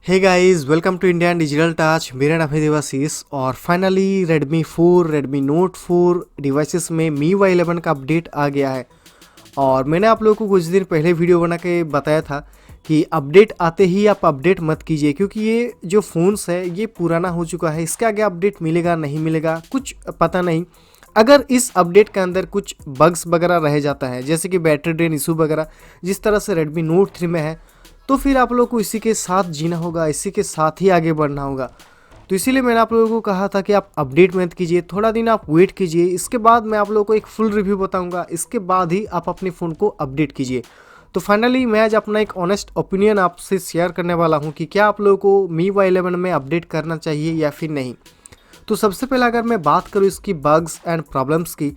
Hey guys, welcome to Indian Digital Touch. मेरा नाम है देवाशीष और finally Redmi 4, Redmi Note 4 devices में MIUI 11 का अपडेट आ गया है। और मैंने आप लोगों को कुछ दिन पहले वीडियो बना के बताया था कि अपडेट आते ही आप अपडेट मत कीजिए, क्योंकि ये जो फ़ोन्स है ये पुराना हो चुका है। इसके आगे अपडेट मिलेगा नहीं मिलेगा कुछ पता नहीं। अगर इस अपडेट के अंदर कुछ बग्स वगैरह रह जाता है, जैसे कि बैटरी ड्रेन इशू वगैरह जिस तरह से Redmi Note 3 में है, तो फिर आप लोग को इसी के साथ जीना होगा, इसी के साथ ही आगे बढ़ना होगा। तो इसीलिए मैंने आप लोगों को कहा था कि आप अपडेट मत कीजिए, थोड़ा दिन आप वेट कीजिए। इसके बाद मैं आप लोगों को एक फुल रिव्यू बताऊंगा, इसके बाद ही आप अपने फ़ोन को अपडेट कीजिए। तो फाइनली मैं आज अपना एक ऑनेस्ट ओपिनियन आपसे शेयर करने वाला हूं कि क्या आप लोगों को MIUI 11 में अपडेट करना चाहिए या फिर नहीं। तो सबसे पहले अगर मैं बात करूँ इसकी बग्स एंड प्रॉब्लम्स की,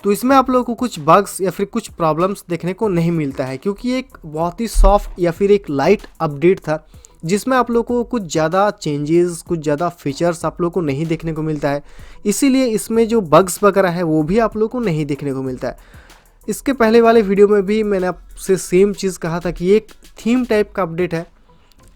तो इसमें आप लोगों को कुछ बग्स या फिर कुछ प्रॉब्लम्स देखने को नहीं मिलता है, क्योंकि एक बहुत ही सॉफ्ट या फिर एक लाइट अपडेट था जिसमें आप लोगों को कुछ ज़्यादा चेंजेस, कुछ ज़्यादा फीचर्स आप लोगों को नहीं देखने को मिलता है। इसीलिए इसमें जो बग्स वगैरह है वो भी आप लोगों को नहीं देखने को मिलता है। इसके पहले वाले वीडियो में भी मैंने आपसे सेम चीज़ कहा था कि एक थीम टाइप का अपडेट है,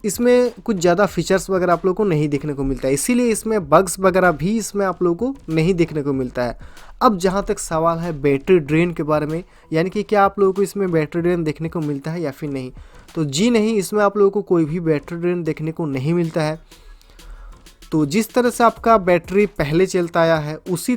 इसमें कुछ ज़्यादा फीचर्स वगैरह आप लोगों को नहीं देखने को मिलता है, इसीलिए इसमें बग्स वगैरह भी इसमें आप लोगों को नहीं देखने को मिलता है। अब जहाँ तक सवाल है बैटरी ड्रेन के बारे में, यानी कि क्या आप लोगों को इसमें बैटरी ड्रेन देखने को मिलता है या फिर नहीं, तो जी नहीं, इसमें आप लोगों को कोई भी बैटरी ड्रेन देखने को नहीं मिलता है। तो जिस तरह से आपका बैटरी पहले चलता आया है उसी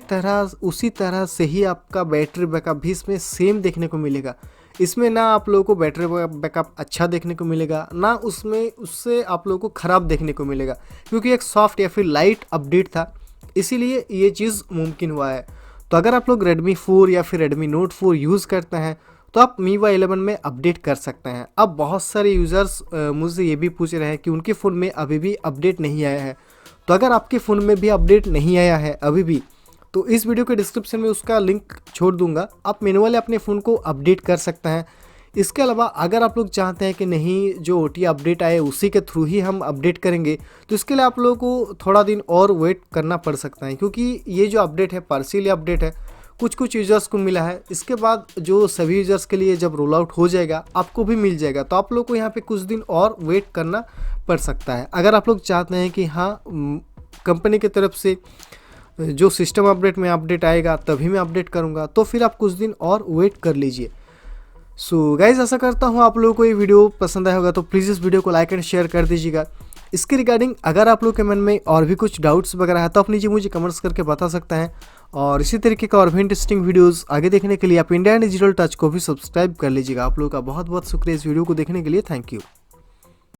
तरह से ही आपका बैटरी बैकअप भी इसमें सेम देखने को मिलेगा। इसमें ना आप लोगों को बैटरी बैकअप अच्छा देखने को मिलेगा, ना उससे आप लोगों को ख़राब देखने को मिलेगा, क्योंकि एक सॉफ्ट या फिर लाइट अपडेट था, इसीलिए ये चीज़ मुमकिन हुआ है। तो अगर आप लोग Redmi 4 या फिर Redmi Note 4 यूज़ करते हैं तो आप MIUI 11 में अपडेट कर सकते हैं। अब बहुत सारे यूज़र्स मुझसे ये भी पूछ रहे हैं कि उनके फ़ोन में अभी भी अपडेट नहीं आया है। तो अगर आपके फ़ोन में भी अपडेट नहीं आया है अभी भी, तो इस वीडियो के डिस्क्रिप्शन में उसका लिंक छोड़ दूंगा, आप मैनुअली अपने फ़ोन को अपडेट कर सकते हैं। इसके अलावा अगर आप लोग चाहते हैं कि नहीं, जो OTA अपडेट आए उसी के थ्रू ही हम अपडेट करेंगे, तो इसके लिए आप लोगों को थोड़ा दिन और वेट करना पड़ सकता है, क्योंकि ये जो अपडेट है पार्शियली अपडेट है, कुछ यूज़र्स को मिला है। इसके बाद जो सभी यूज़र्स के लिए जब रोल आउट हो जाएगा आपको भी मिल जाएगा, तो आप लोग को यहाँ पे कुछ दिन और वेट करना पड़ सकता है। अगर आप लोग चाहते हैं कि हाँ, कंपनी की तरफ से जो सिस्टम अपडेट में अपडेट आएगा तभी मैं अपडेट करूँगा, तो फिर आप कुछ दिन और वेट कर लीजिए। सो गाइज, आशा करता हूँ आप लोगों को ये वीडियो पसंद आया होगा, तो प्लीज़ इस वीडियो को लाइक एंड शेयर कर दीजिएगा। इसके रिगार्डिंग अगर आप लोग के मन में और भी कुछ डाउट्स वगैरह है तो आप नीचे मुझे कमेंट्स करके बता सकते हैं। और इसी तरीके का और भी इंटरेस्टिंग वीडियोस आगे देखने के लिए आप इंडियन डिजिटल टच को भी सब्सक्राइब कर लीजिएगा। आप लोगों का बहुत बहुत शुक्रिया इस वीडियो को देखने के लिए। Thank you.